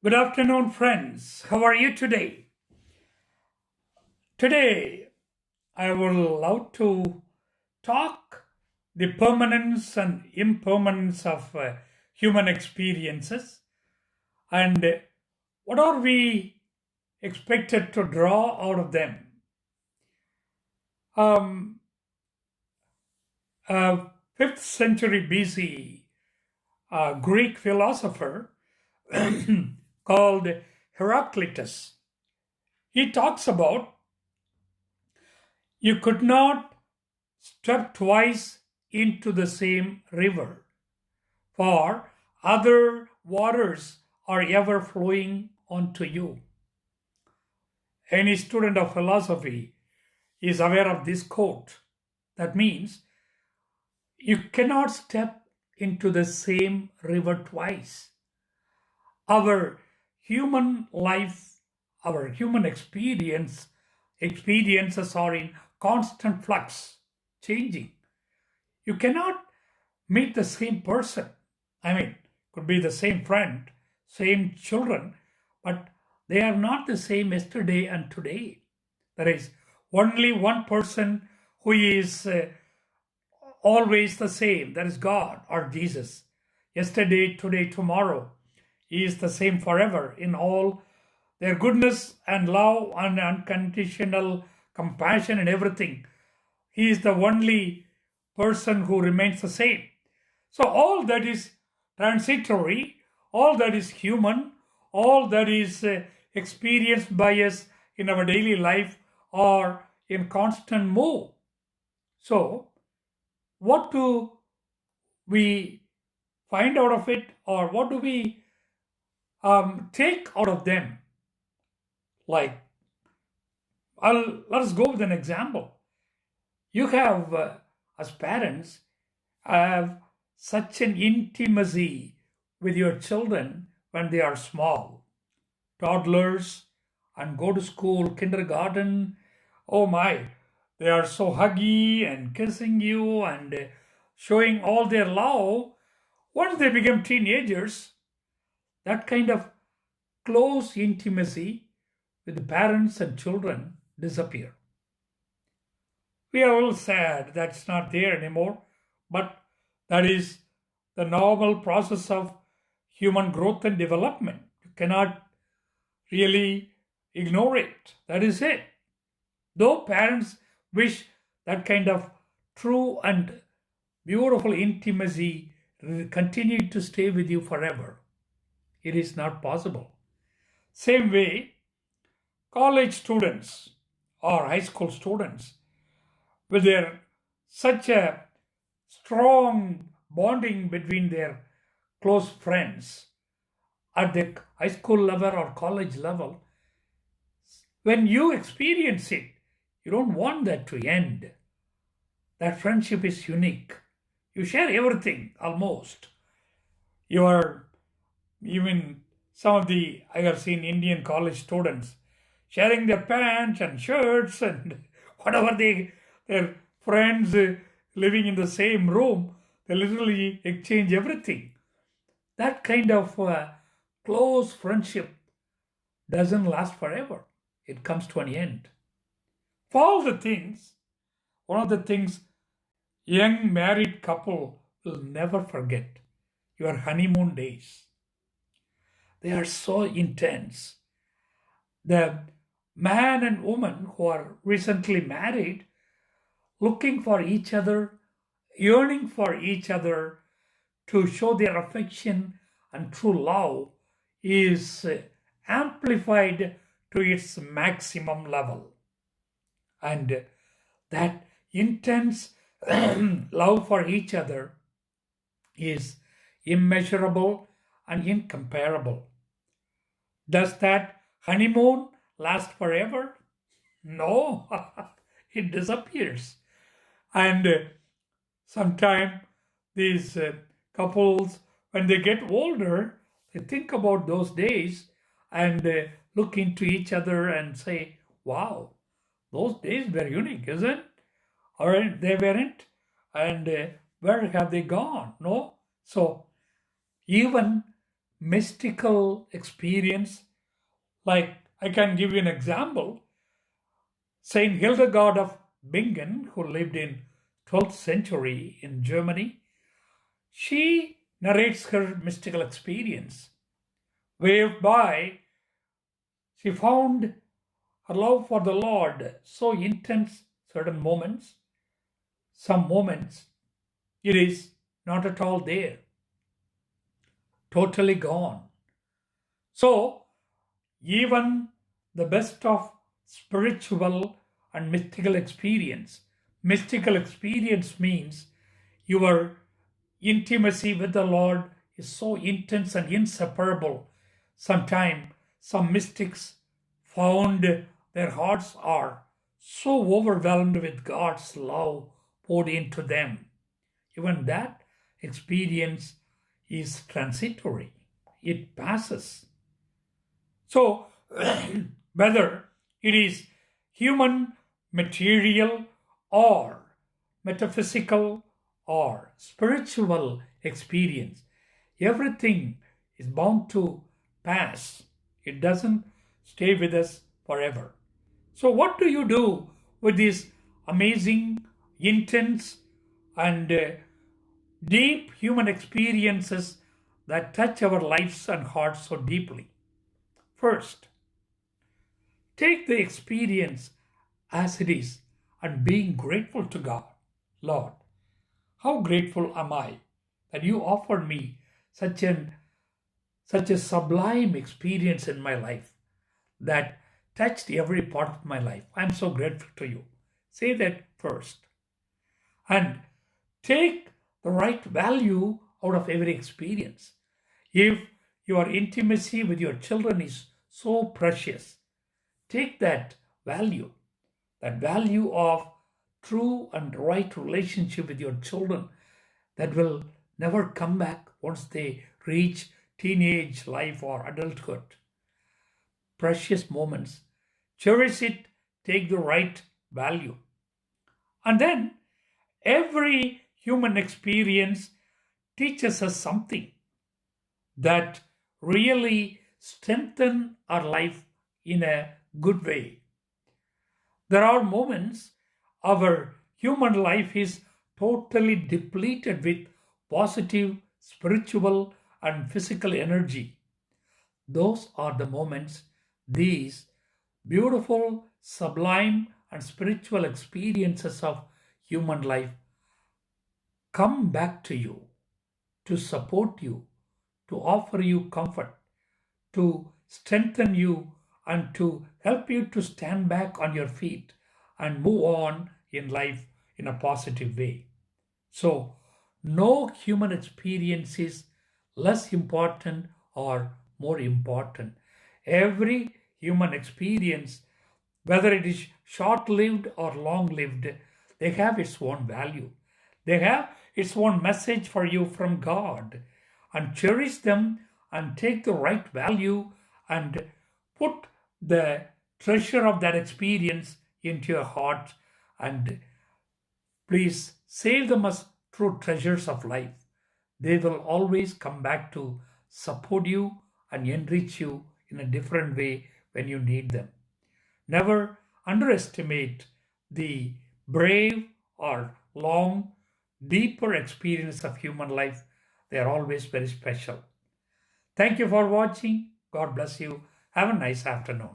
Good afternoon, friends. How are you today? Today, I would love to talk the permanence and impermanence of human experiences and what are we expected to draw out of them. Um, 5th century BC, a Greek philosopher called Heraclitus. He talks about you could not step twice into the same river, for other waters are ever flowing onto you. Any student of philosophy is aware of this quote. That means you cannot step into the same river twice. Our human life, our human experiences are in constant flux, changing. You cannot meet the same person. I mean, could be the same friend, same children, but they are not the same yesterday and today. There is only one person who is always the same. That is God or Jesus. Yesterday, today, tomorrow. He is the same forever in all their goodness and love and unconditional compassion and everything. He is the only person who remains the same. So, all that is transitory, all that is human, all that is experienced by us in our daily life are in constant move. So, what do we find out of it, or what do we take out of them? Like, let us go with an example. You have, as parents, have such an intimacy with your children when they are small, toddlers, and go to school, kindergarten. Oh my, they are so huggy and kissing you and showing all their love. Once they become teenagers, that kind of close intimacy with the parents and children disappear. We are all sad that's not there anymore, but that is the normal process of human growth and development. You cannot really ignore it. That is it. Though parents wish that kind of true and beautiful intimacy continue to stay with you forever, it is not possible. Same way, college students or high school students with their such a strong bonding between their close friends at the high school level or college level, when you experience it, you don't want that to end. That friendship is unique. You share everything almost. You are even some of the I have seen Indian college students sharing their pants and shirts and whatever their friends living in the same room, they literally exchange everything. That kind of close friendship doesn't last forever. It comes to an end. For all the things, one of the things young married couple will never forget your honeymoon days. They are so intense. The man and woman who are recently married, looking for each other, yearning for each other to show their affection and true love, is amplified to its maximum level. And that intense love for each other is immeasurable and incomparable. Does that honeymoon last forever? No, it disappears. And sometime these couples, when they get older, they think about those days and look into each other and say, wow, those days were unique, isn't it? Or they weren't. And where have they gone? No? So even mystical experience. Like, I can give you an example. Saint Hildegard of Bingen, who lived in 12th century in Germany, she narrates her mystical experience, whereby she found her love for the Lord so intense, certain moments, some moments, it is not at all there, totally gone. So, even the best of spiritual and mystical experience means your intimacy with the Lord is so intense and inseparable. Sometimes some mystics found their hearts are so overwhelmed with God's love poured into them. Even that experience is transitory, it passes. So, whether it is human, material, or metaphysical or spiritual experience, everything is bound to pass. It doesn't stay with us forever. So, what do you do with these amazing, intense, and deep human experiences that touch our lives and hearts so deeply? First, take the experience as it is and being grateful to God. Lord, how grateful am I that you offered me such an such a sublime experience in my life that touched every part of my life. I'm so grateful to you. Say that first. And take the right value out of every experience. If your intimacy with your children is so precious, take that value of true and right relationship with your children that will never come back once they reach teenage life or adulthood. Precious moments. Cherish it, take the right value. And then every human experience teaches us something that really strengthen our life in a good way. There are moments our human life is totally depleted with positive spiritual and physical energy. Those are the moments these beautiful, sublime, and spiritual experiences of human life come back to you to support you, to offer you comfort, to strengthen you, and to help you to stand back on your feet and move on in life in a positive way. So, no human experience is less important or more important. Every human experience, whether it is short lived or long lived, they have its own value. They have its own message for you from God. And cherish them and take the right value and put the treasure of that experience into your heart and please save them as true treasures of life. They will always come back to support you and enrich you in a different way when you need them. Never underestimate the brave or long, deeper experience of human life. They are always very special. Thank you for watching. God bless you. Have a nice afternoon.